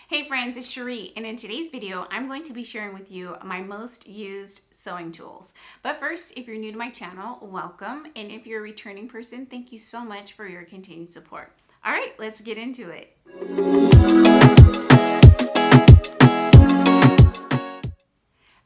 Hey friends, it's Shereé, and in today's video, I'm going to be sharing with you my most used sewing tools. But first, if you're new to my channel, welcome. And if you're a returning person, thank you so much for your continued support. All right, let's get into it.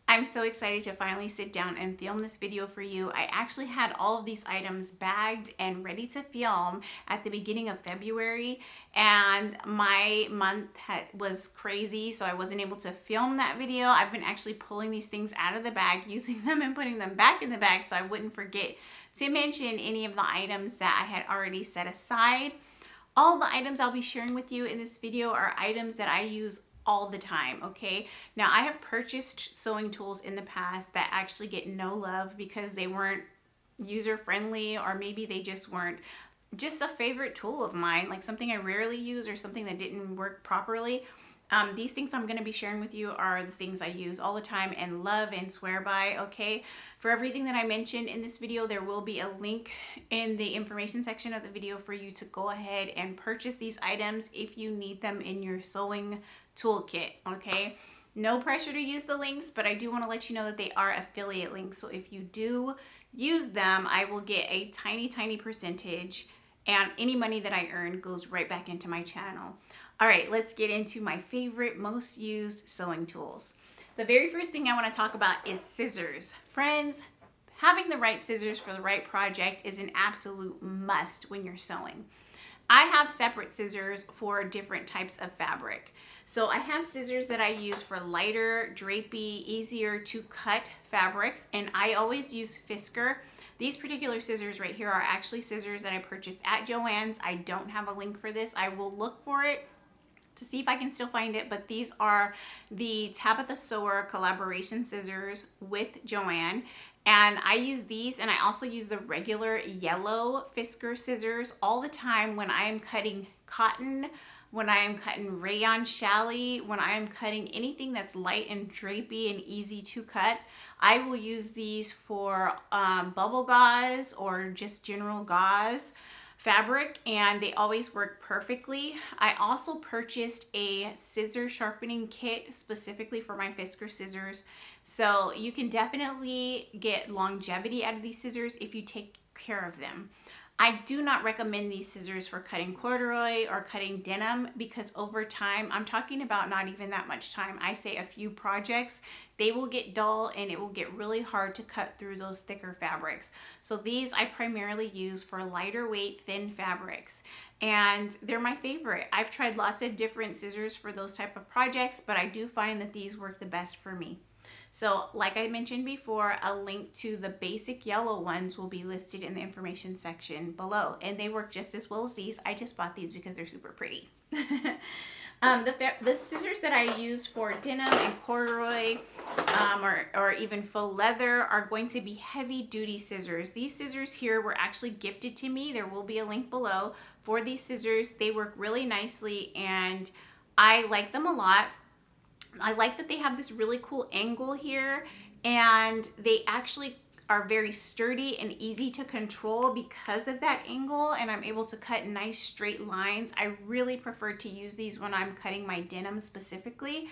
I'm so excited to finally sit down and film this video for you. I actually had all of these items bagged and ready to film at the beginning of February, and my month was crazy, so I wasn't able to film that video. I've been actually pulling these things out of the bag, using them and putting them back in the bag so I wouldn't forget to mention any of the items that I had already set aside. All the items I'll be sharing with you in this video are items that I use all the time, okay? Now, I have purchased sewing tools in the past that actually get no love because they weren't user-friendly, or maybe they just weren't just a favorite tool of mine, like something I rarely use or something that didn't work properly. These things I'm going to be sharing with you are the things I use all the time and love and swear by, okay? For everything that I mentioned in this video, there will be a link in the information section of the video for you to go ahead and purchase these items if you need them in your sewing toolkit, okay? No pressure to use the links, but I do want to let you know that they are affiliate links. So if you do use them, I will get a tiny percentage, and any money that I earn goes right back into my channel. All right, let's get into my favorite, most used sewing tools. The very first thing I want to talk about is scissors. Friends, having the right scissors for the right project is an absolute must when you're sewing. I have separate scissors for different types of fabric. So I have scissors that I use for lighter, drapey, easier to cut fabrics, and I always use Fisker. These particular scissors right here are actually scissors that I purchased at Joann's. I don't have a link for this. I will look for it to see if I can still find it, but these are the Tabitha Sewer collaboration scissors with Joann, and I use these, and I also use the regular yellow Fisker scissors all the time when I am cutting cotton, when I am cutting rayon challis, when I am cutting anything that's light and drapey and easy to cut. I will use these for bubble gauze or just general gauze fabric, and they always work perfectly. I also purchased a scissor sharpening kit specifically for my Fisker scissors, so you can definitely get longevity out of these scissors if you take care of them. I do not recommend these scissors for cutting corduroy or cutting denim because over time, I'm talking about not even that much time, I say a few projects, they will get dull and it will get really hard to cut through those thicker fabrics. So these I primarily use for lighter weight, thin fabrics, and they're my favorite. I've tried lots of different scissors for those type of projects, but I do find that these work the best for me. So like I mentioned before, a link to the basic yellow ones will be listed in the information section below, and they work just as well as these. I just bought these because they're super pretty. The scissors that I use for denim and corduroy or even faux leather are going to be heavy duty scissors. These scissors here were actually gifted to me. There will be a link below for these scissors. They work really nicely and I like them a lot. I like that they have this really cool angle here, and they actually are very sturdy and easy to control because of that angle, and I'm able to cut nice straight lines. I really prefer to use these when I'm cutting my denim specifically,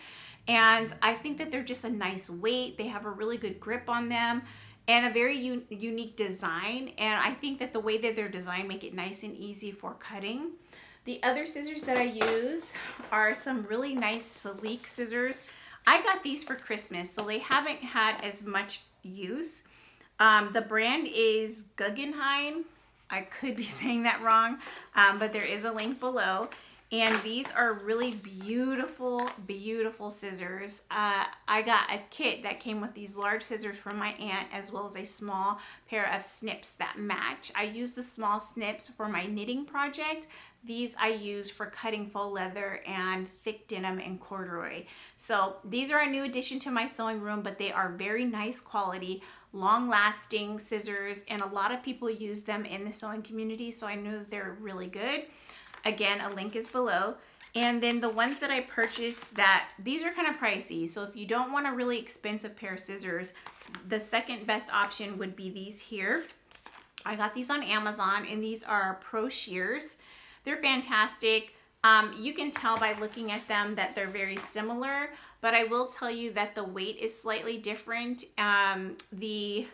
and I think that they're just a nice weight. They have a really good grip on them and a very unique design, and I think that the way that they're designed make it nice and easy for cutting. The other scissors that I use are some really nice sleek scissors. I got these for Christmas, so they haven't had as much use. The brand is Guggenheim. I could be saying that wrong, but there is a link below. And these are really beautiful scissors. I got a kit that came with these large scissors from my aunt, as well as a small pair of snips that match. I use the small snips for my knitting project. These I use for cutting faux leather and thick denim and corduroy. So these are a new addition to my sewing room, but they are very nice quality, long-lasting scissors, and a lot of people use them in the sewing community, so I know they're really good. Again, a link is below. And then the ones that I purchased, these are kind of pricey, so if you don't want a really expensive pair of scissors, the second best option would be these here. I got these on Amazon, and these are Pro Shears. They're fantastic. You can tell by looking at them that they're very similar, but I will tell you that the weight is slightly different. The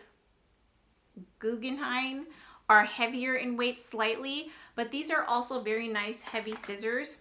Guggenheim are heavier in weight slightly, but these are also very nice heavy scissors.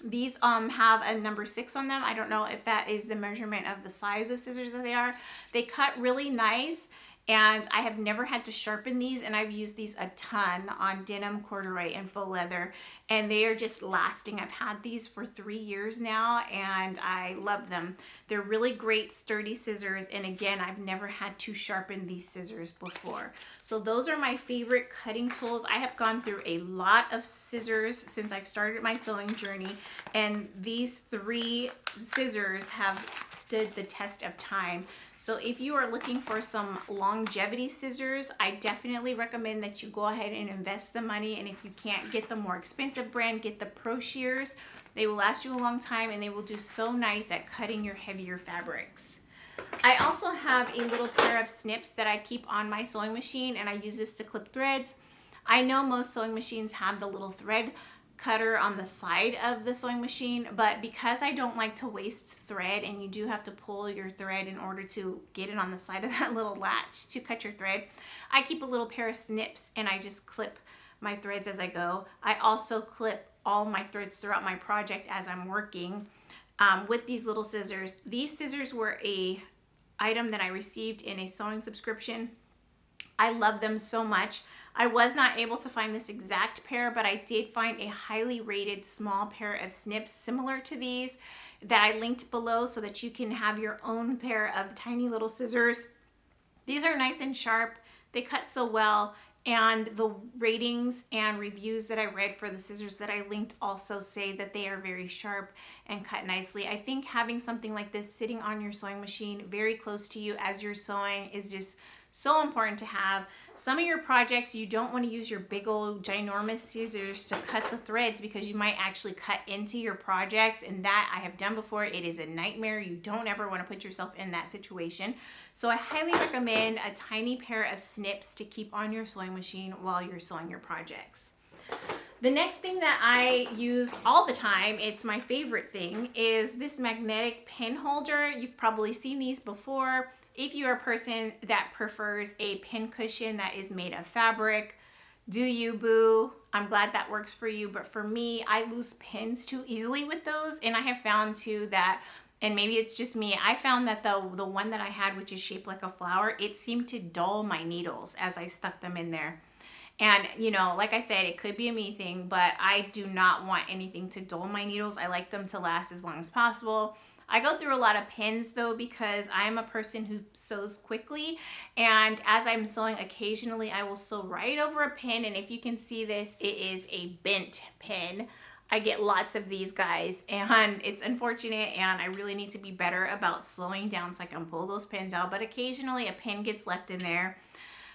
These have a number 6 on them. I don't know if that is the measurement of the size of scissors that they are. They cut really nice, and I have never had to sharpen these, and I've used these a ton on denim, corduroy, and faux leather, and they are just lasting. I've had these for 3 years now, and I love them. They're really great sturdy scissors, and again, I've never had to sharpen these scissors before. So those are my favorite cutting tools. I have gone through a lot of scissors since I've started my sewing journey, and these 3 scissors have stood the test of time. So if you are looking for some longevity scissors, I definitely recommend that you go ahead and invest the money. And if you can't get the more expensive brand, get the Pro Shears. They will last you a long time, and they will do so nice at cutting your heavier fabrics. I also have a little pair of snips that I keep on my sewing machine, and I use this to clip threads. I know most sewing machines have the little thread cutter on the side of the sewing machine, but because I don't like to waste thread, and you do have to pull your thread in order to get it on the side of that little latch to cut your thread, I keep a little pair of snips, and I just clip my threads as I go. I also clip all my threads throughout my project as I'm working with these little scissors. These scissors were a item that I received in a sewing subscription. I love them so much. I was not able to find this exact pair, but I did find a highly rated small pair of snips similar to these that I linked below so that you can have your own pair of tiny little scissors. These are nice and sharp. They cut so well, and the ratings and reviews that I read for the scissors that I linked also say that they are very sharp and cut nicely. I think having something like this sitting on your sewing machine very close to you as you're sewing is just so important to have. Some of your projects, you don't want to use your big old ginormous scissors to cut the threads because you might actually cut into your projects, and that I have done before. It is a nightmare. You don't ever want to put yourself in that situation. So I highly recommend a tiny pair of snips to keep on your sewing machine while you're sewing your projects. The next thing that I use all the time, it's my favorite thing, is this magnetic pin holder. You've probably seen these before. If you're a person that prefers a pin cushion that is made of fabric, do you, boo? I'm glad that works for you, but for me, I lose pins too easily with those, and I have found too that, and maybe it's just me, I found that the one that I had, which is shaped like a flower, it seemed to dull my needles as I stuck them in there. And, you know, like I said, it could be a me thing, but I do not want anything to dull my needles. I like them to last as long as possible. I go through a lot of pins though because I'm a person who sews quickly, and as I'm sewing occasionally I will sew right over a pin, and if you can see this, it is a bent pin. I get lots of these guys, and it's unfortunate, and I really need to be better about slowing down so I can pull those pins out, but occasionally a pin gets left in there.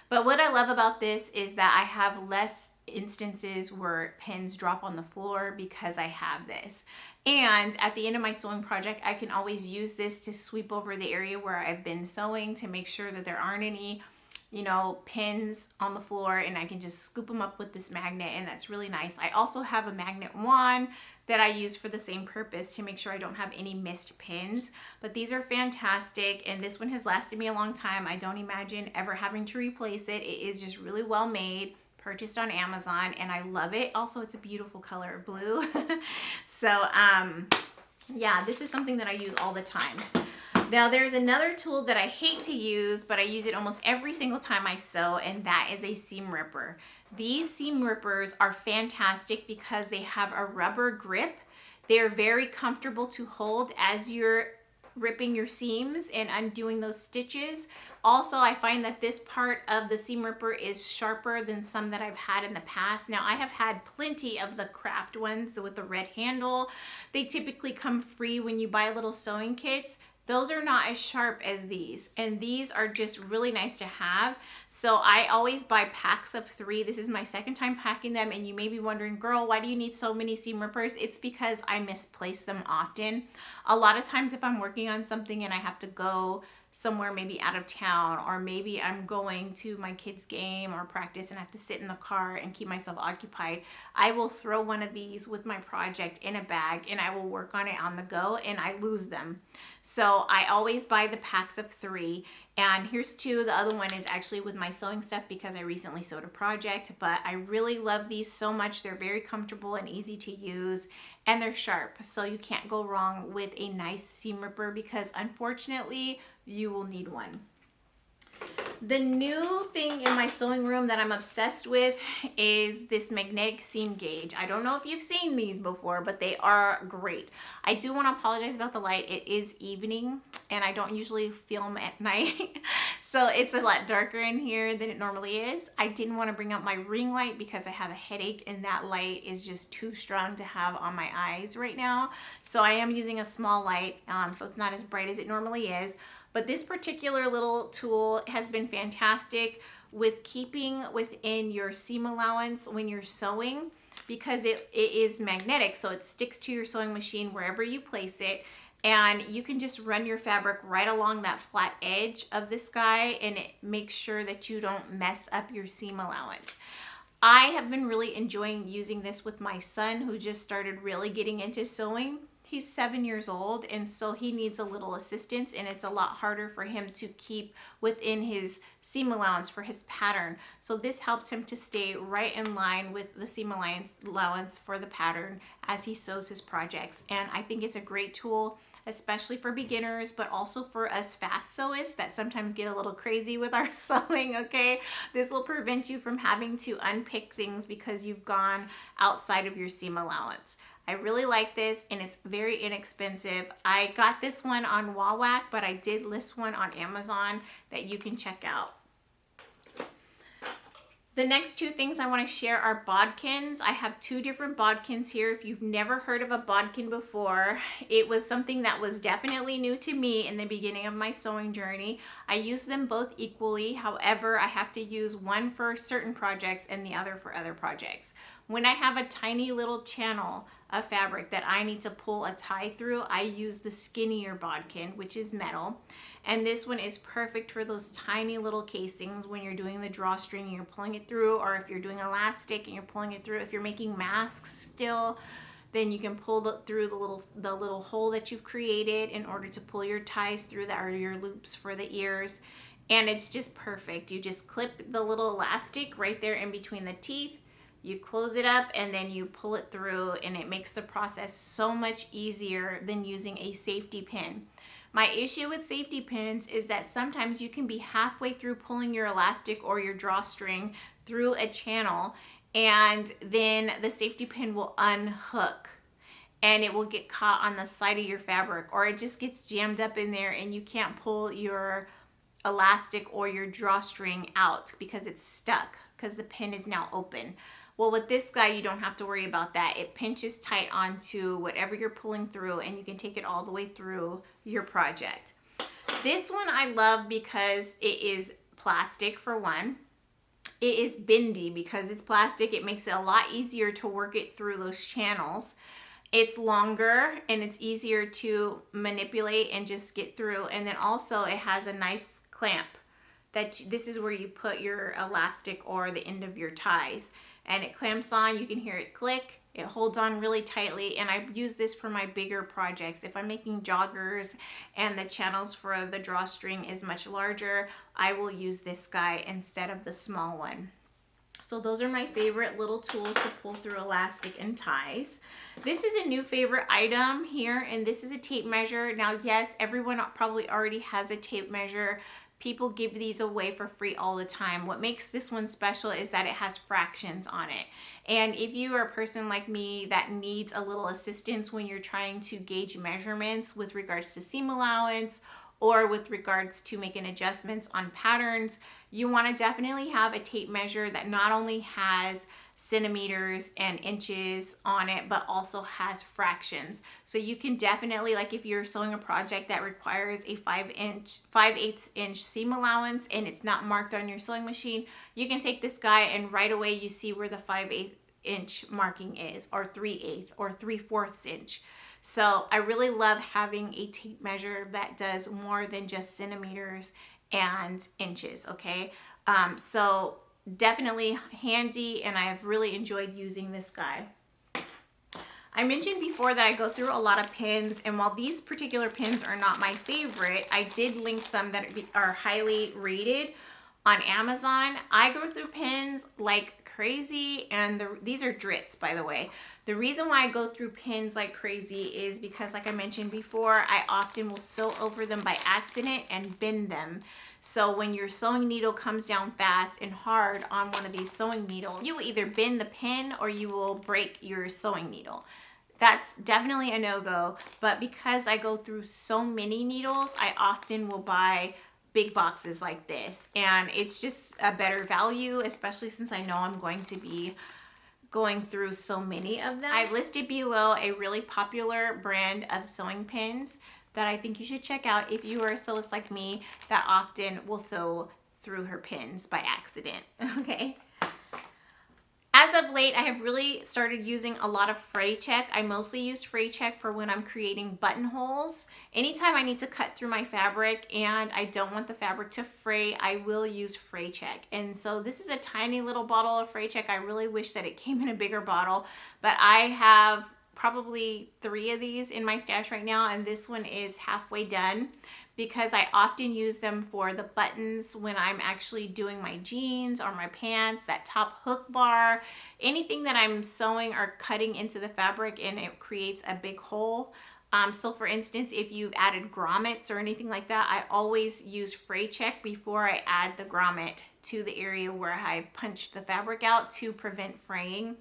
But what I love about this is that I have less instances where pins drop on the floor because I have this. And at the end of my sewing project, I can always use this to sweep over the area where I've been sewing to make sure that there aren't any, you know, pins on the floor, and I can just scoop them up with this magnet, and that's really nice. I also have a magnet wand that I use for the same purpose to make sure I don't have any missed pins, but these are fantastic, and this one has lasted me a long time. I don't imagine ever having to replace it. It is just really well made, purchased on Amazon, and I love it. Also, it's a beautiful color, blue. So yeah, this is something that I use all the time. Now there's another tool that I hate to use, but I use it almost every single time I sew, and that is a seam ripper. These seam rippers are fantastic because they have a rubber grip. They're very comfortable to hold as you're ripping your seams and undoing those stitches. Also, I find that this part of the seam ripper is sharper than some that I've had in the past. Now, I have had plenty of the craft ones with the red handle. They typically come free when you buy little sewing kits. Those are not as sharp as these, and these are just really nice to have. So I always buy packs of 3. This is my second time packing them, and you may be wondering, girl, why do you need so many seam rippers? It's because I misplace them often. A lot of times if I'm working on something and I have to go somewhere maybe out of town, or maybe I'm going to my kid's game or practice and I have to sit in the car and keep myself occupied, I will throw one of these with my project in a bag and I will work on it on the go, and I lose them. So I always buy the packs of 3. And here's 2. The other one is actually with my sewing stuff because I recently sewed a project, but I really love these so much. They're very comfortable and easy to use, and they're sharp. So you can't go wrong with a nice seam ripper, because unfortunately you will need one. The new thing in my sewing room that I'm obsessed with is this magnetic seam gauge. I don't know if you've seen these before, but they are great. I do want to apologize about the light. It is evening and I don't usually film at night. So it's a lot darker in here than it normally is. I didn't want to bring up my ring light because I have a headache and that light is just too strong to have on my eyes right now. So I am using a small light, so it's not as bright as it normally is. But this particular little tool has been fantastic with keeping within your seam allowance when you're sewing, because it is magnetic, so it sticks to your sewing machine wherever you place it, and you can just run your fabric right along that flat edge of this guy, and it makes sure that you don't mess up your seam allowance. I have been really enjoying using this with my son, who just started really getting into sewing. He's 7 years old, and so he needs a little assistance, and it's a lot harder for him to keep within his seam allowance for his pattern. So this helps him to stay right in line with the seam allowance for the pattern as he sews his projects. And I think it's a great tool, especially for beginners, but also for us fast sewists that sometimes get a little crazy with our sewing, okay? This will prevent you from having to unpick things because you've gone outside of your seam allowance. I really like this, and it's very inexpensive. I got this one on Wawak, but I did list one on Amazon that you can check out. The next 2 things I want to share are bodkins. I have 2 different bodkins here. If you've never heard of a bodkin before, it was something that was definitely new to me in the beginning of my sewing journey. I use them both equally. However, I have to use one for certain projects and the other for other projects. When I have a tiny little channel of fabric that I need to pull a tie through, I use the skinnier bodkin, which is metal. And this one is perfect for those tiny little casings when you're doing the drawstring and you're pulling it through, or if you're doing elastic and you're pulling it through. If you're making masks still, then you can pull through the little hole that you've created in order to pull your ties through that, or your loops for the ears. And it's just perfect. You just clip the little elastic right there in between the teeth. You close it up and then you pull it through, and it makes the process so much easier than using a safety pin. My issue with safety pins is that sometimes you can be halfway through pulling your elastic or your drawstring through a channel, and then the safety pin will unhook and it will get caught on the side of your fabric, or it just gets jammed up in there and you can't pull your elastic or your drawstring out because it's stuck because the pin is now open. Well, with this guy, you don't have to worry about that. It pinches tight onto whatever you're pulling through, and you can take it all the way through your project. This one I love because it is plastic, for one. It is bendy because it's plastic. It makes it a lot easier to work it through those channels. It's longer and it's easier to manipulate and just get through. And then also it has a nice clamp this is where you put your elastic or the end of your ties. And it clamps on, you can hear it click, it holds on really tightly, and I use this for my bigger projects. If I'm making joggers and the channels for the drawstring is much larger, I will use this guy instead of the small one. So those are my favorite little tools to pull through elastic and ties. This is a new favorite item here, and this is a tape measure. Now, yes, everyone probably already has a tape measure. People give these away for free all the time. What makes this one special is that it has fractions on it. And if you are a person like me that needs a little assistance when you're trying to gauge measurements with regards to seam allowance or with regards to making adjustments on patterns, you want to definitely have a tape measure that not only has centimeters and inches on it, but also has fractions. So you can definitely, like if you're sewing a project that requires a 5/8 inch seam allowance and it's not marked on your sewing machine, you can take this guy and right away you see where the 5/8 inch marking is, or 3/8 or 3/4 inch. So I really love having a tape measure that does more than just centimeters and inches, okay? So definitely handy, and I have really enjoyed using this guy. I mentioned before that I go through a lot of pins, and while these particular pins are not my favorite, I did link some that are highly rated on Amazon. I go through pins like crazy, and these are Drits, by the way. The reason why I go through pins like crazy is because, like I mentioned before, I often will sew over them by accident and bend them. So when your sewing needle comes down fast and hard on one of these sewing needles, you will either bend the pin or you will break your sewing needle. That's definitely a no-go, but because I go through so many needles, I often will buy big boxes like this, and it's just a better value, especially since I know I'm going to be going through so many of them. I've listed below a really popular brand of sewing pins that I think you should check out if you are a sewist like me that often will sew through her pins by accident, okay? As of late, I have really started using a lot of fray check. I mostly use fray check for when I'm creating buttonholes. Anytime I need to cut through my fabric and I don't want the fabric to fray, I will use fray check. And so this is a tiny little bottle of fray check. I really wish that it came in a bigger bottle, but I have probably 3 of these in my stash right now, and this one is halfway done, because I often use them for the buttons when I'm actually doing my jeans or my pants, that top hook bar, anything that I'm sewing or cutting into the fabric and it creates a big hole. So for instance, if you've added grommets or anything like that, I always use fray check before I add the grommet to the area where I punched the fabric out to prevent fraying.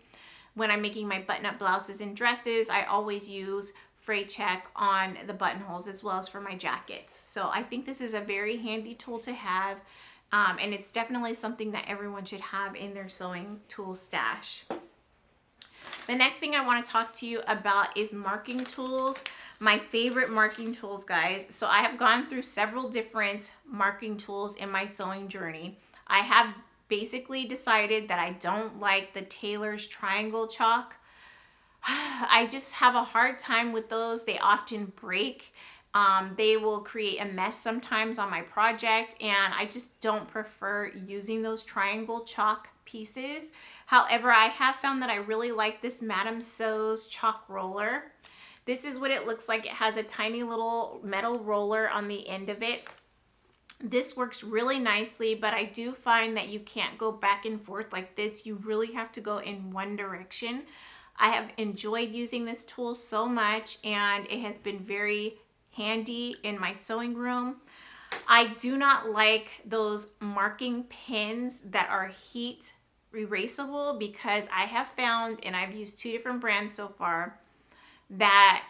When I'm making my button-up blouses and dresses, I always use fray check on the buttonholes as well as for my jackets. So I think this is a very handy tool to have, and it's definitely something that everyone should have in their sewing tool stash. The next thing I want to talk to you about is marking tools. My favorite marking tools, guys. So I have gone through several different marking tools in my sewing journey. I have basically decided that I don't like the Taylor's triangle chalk. I just have a hard time with those. They often break. They will create a mess sometimes on my project, and I just don't prefer using those triangle chalk pieces. However, I have found that I really like this Madame Sew's chalk roller. This is what it looks like. It has a tiny little metal roller on the end of it. This works really nicely, but I do find that you can't go back and forth like this. You really have to go in one direction. I have enjoyed using this tool so much, and it has been very handy in my sewing room. I do not like those marking pins that are heat erasable, because I have found, and I've used 2 different brands so far, that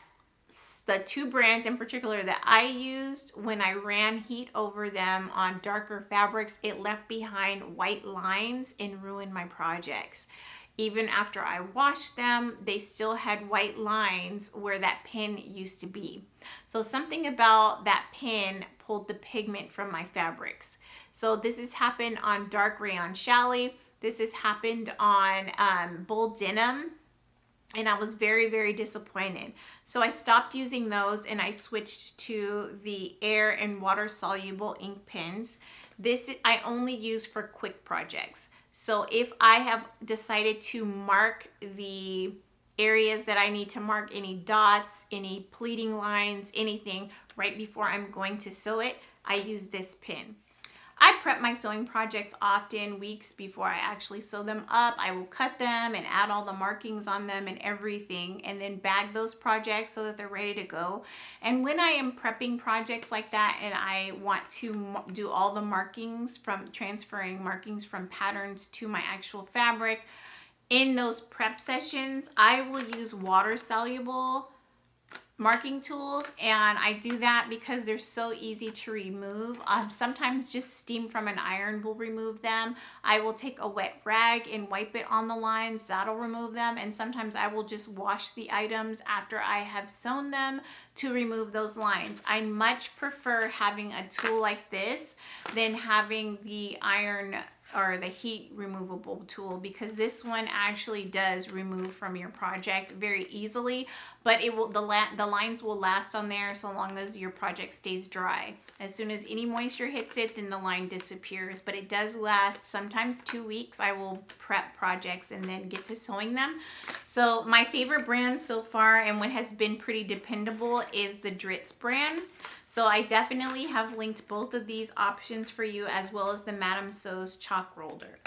the 2 brands in particular that I used, when I ran heat over them on darker fabrics, it left behind white lines and ruined my projects. Even after I washed them, they still had white lines where that pin used to be. So something about that pin pulled the pigment from my fabrics. So this has happened on dark rayon challis. This has happened on bull denim, and I was very, very disappointed. So I stopped using those and I switched to the air and water soluble ink pens. This I only use for quick projects. So if I have decided to mark the areas that I need to mark, any dots, any pleating lines, anything right before I'm going to sew it, I use this pin. I prep my sewing projects often weeks before I actually sew them up. I will cut them and add all the markings on them and everything, and then bag those projects so that they're ready to go. And when I am prepping projects like that and I want to do all the markings, from transferring markings from patterns to my actual fabric, in those prep sessions, I will use water soluble marking tools, and I do that because they're so easy to remove. Sometimes just steam from an iron will remove them. I will take a wet rag and wipe it on the lines. That'll remove them. And sometimes I will just wash the items after I have sewn them to remove those lines. I much prefer having a tool like this than having the iron or the heat removable tool, because this one actually does remove from your project very easily, but it will, the lines will last on there so long as your project stays dry. As soon as any moisture hits it, then the line disappears, but it does last sometimes 2 weeks. I will prep projects and then get to sewing them. So my favorite brand so far, and what has been pretty dependable, is the Dritz brand. So I definitely have linked both of these options for you, as well as the Madame Sew's chalk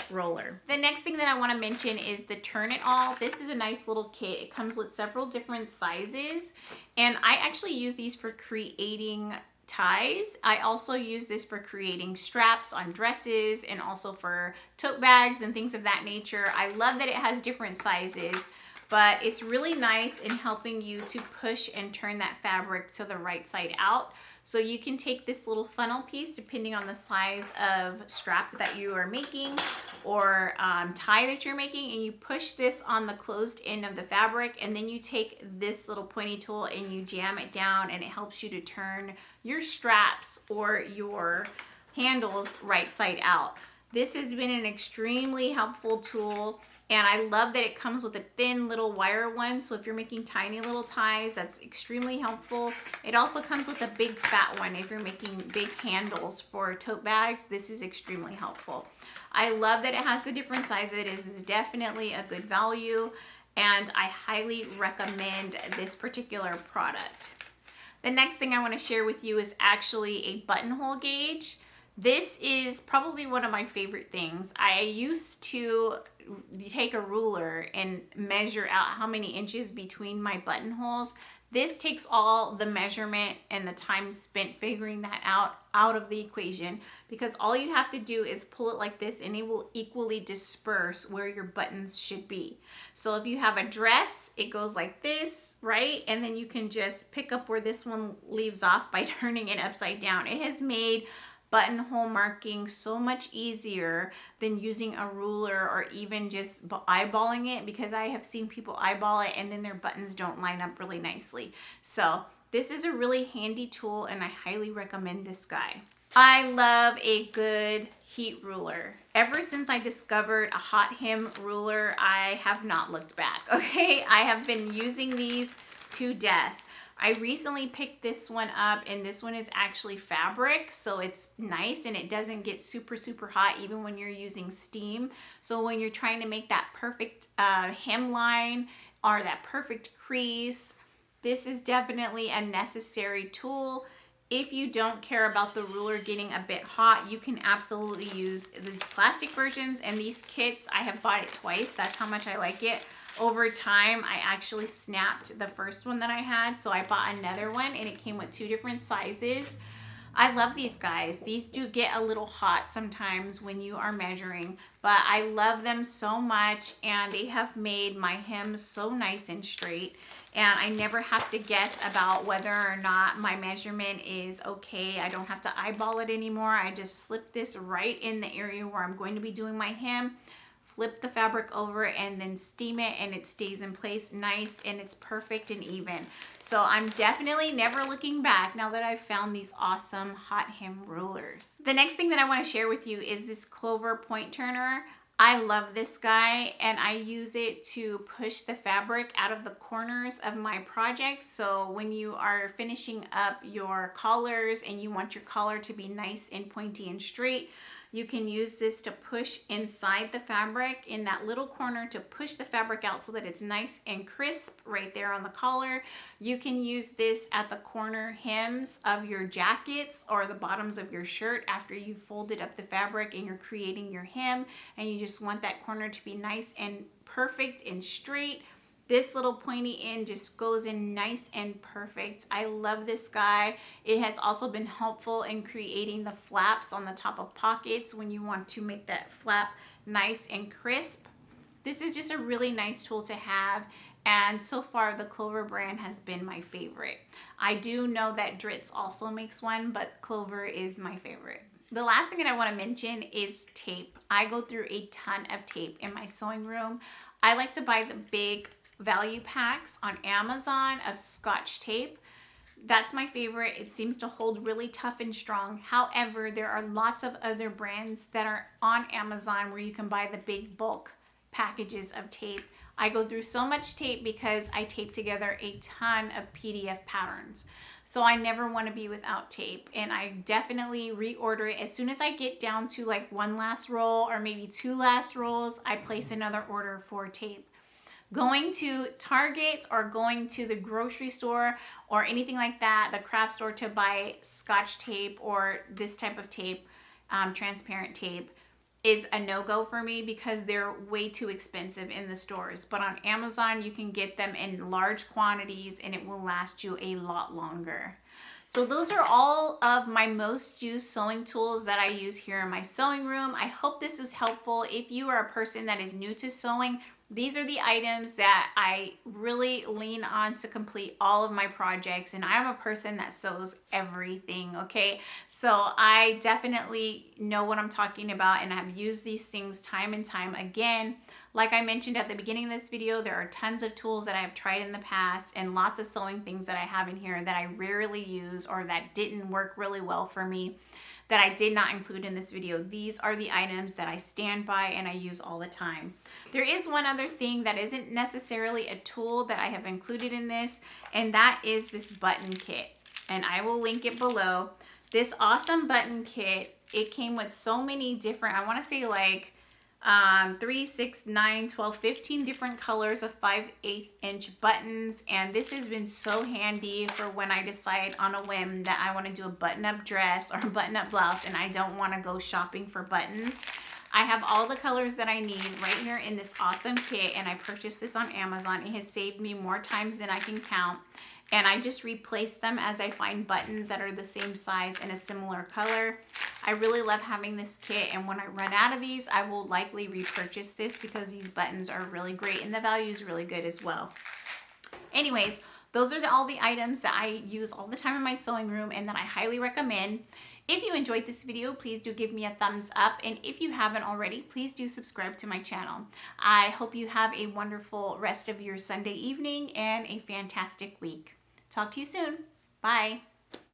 roller. The next thing that I want to mention is the Turn It All. This is a nice little kit. It comes with several different sizes, and I actually use these for creating ties. I also use this for creating straps on dresses and also for tote bags and things of that nature. I love that it has different sizes, but it's really nice in helping you to push and turn that fabric to the right side out. So you can take this little funnel piece, depending on the size of strap that you are making or tie that you're making, and you push this on the closed end of the fabric, and then you take this little pointy tool and you jam it down, and it helps you to turn your straps or your handles right side out. This has been an extremely helpful tool, and I love that it comes with a thin little wire one. So if you're making tiny little ties, that's extremely helpful. It also comes with a big fat one. If you're making big handles for tote bags, this is extremely helpful. I love that it has the different sizes. It is definitely a good value, and I highly recommend this particular product. The next thing I want to share with you is actually a buttonhole gauge. This is probably one of my favorite things. I used to take a ruler and measure out how many inches between my buttonholes. This takes all the measurement and the time spent figuring that out of the equation, because all you have to do is pull it like this and it will equally disperse where your buttons should be. So if you have a dress, it goes like this, right? And then you can just pick up where this one leaves off by turning it upside down. It has made buttonhole marking so much easier than using a ruler or even just eyeballing it, because I have seen people eyeball it and then their buttons don't line up really nicely. So this is a really handy tool, and I highly recommend this guy. I love a good heat ruler. Ever since I discovered a hot hem ruler, I have not looked back, okay? I have been using these to death. I recently picked this one up, and this one is actually fabric, so it's nice and it doesn't get super hot even when you're using steam. So when you're trying to make that perfect hemline or that perfect crease, this is definitely a necessary tool. If you don't care about the ruler getting a bit hot, you can absolutely use these plastic versions and these kits. I have bought it twice. That's how much I like it. Over time, I actually snapped the first one that I had, so I bought another one, and it came with 2 different sizes. I love these guys. These do get a little hot sometimes when you are measuring, but I love them so much, and they have made my hems so nice and straight, and I never have to guess about whether or not my measurement is okay. I don't have to eyeball it anymore. I just slip this right in the area where I'm going to be doing my hem, flip the fabric over, and then steam it, and it stays in place nice, and it's perfect and even. So I'm definitely never looking back now that I've found these awesome hot hem rulers. The next thing that I want to share with you is this Clover point turner. I love this guy, and I use it to push the fabric out of the corners of my projects. So when you are finishing up your collars and you want your collar to be nice and pointy and straight, you can use this to push inside the fabric in that little corner to push the fabric out so that it's nice and crisp right there on the collar. You can use this at the corner hems of your jackets or the bottoms of your shirt after you've folded up the fabric and you're creating your hem, and you just want that corner to be nice and perfect and straight. This little pointy end just goes in nice and perfect. I love this guy. It has also been helpful in creating the flaps on the top of pockets when you want to make that flap nice and crisp. This is just a really nice tool to have, and so far the Clover brand has been my favorite. I do know that Dritz also makes one, but Clover is my favorite. The last thing that I want to mention is tape. I go through a ton of tape in my sewing room. I like to buy the big value packs on Amazon of Scotch tape. That's my favorite. It seems to hold really tough and strong. However, there are lots of other brands that are on Amazon where you can buy the big bulk packages of tape. I go through so much tape because I tape together a ton of PDF patterns. So I never want to be without tape, and I definitely reorder it. As soon as I get down to like one last roll or maybe two last rolls, I place another order for tape. Going to Target or going to the grocery store or anything like that, the craft store, to buy Scotch tape or this type of tape, transparent tape, is a no-go for me because they're way too expensive in the stores. But on Amazon, you can get them in large quantities and it will last you a lot longer. So those are all of my most used sewing tools that I use here in my sewing room. I hope this is helpful. If you are a person that is new to sewing, these are the items that I really lean on to complete all of my projects, and I'm a person that sews everything, okay? So I definitely know what I'm talking about, and I've used these things time and time again. Like I mentioned at the beginning of this video, there are tons of tools that I've tried in the past and lots of sewing things that I have in here that I rarely use or that didn't work really well for me, that I did not include in this video. These are the items that I stand by and I use all the time. There is one other thing that isn't necessarily a tool that I have included in this, and that is this button kit. And I will link it below. This awesome button kit, it came with so many different, I wanna say like 3, 6, 9, 12, 15 different colors of 5/8 inch buttons, and this has been so handy for when I decide on a whim that I want to do a button-up dress or a button-up blouse and I don't want to go shopping for buttons. I have all the colors that I need right here in this awesome kit, and I purchased this on Amazon. It has saved me more times than I can count, and I just replace them as I find buttons that are the same size and a similar color. I really love having this kit, and when I run out of these, I will likely repurchase this because these buttons are really great and the value is really good as well. Anyways, those are all the items that I use all the time in my sewing room and that I highly recommend. If you enjoyed this video, please do give me a thumbs up, and if you haven't already, please do subscribe to my channel. I hope you have a wonderful rest of your Sunday evening and a fantastic week. Talk to you soon. Bye.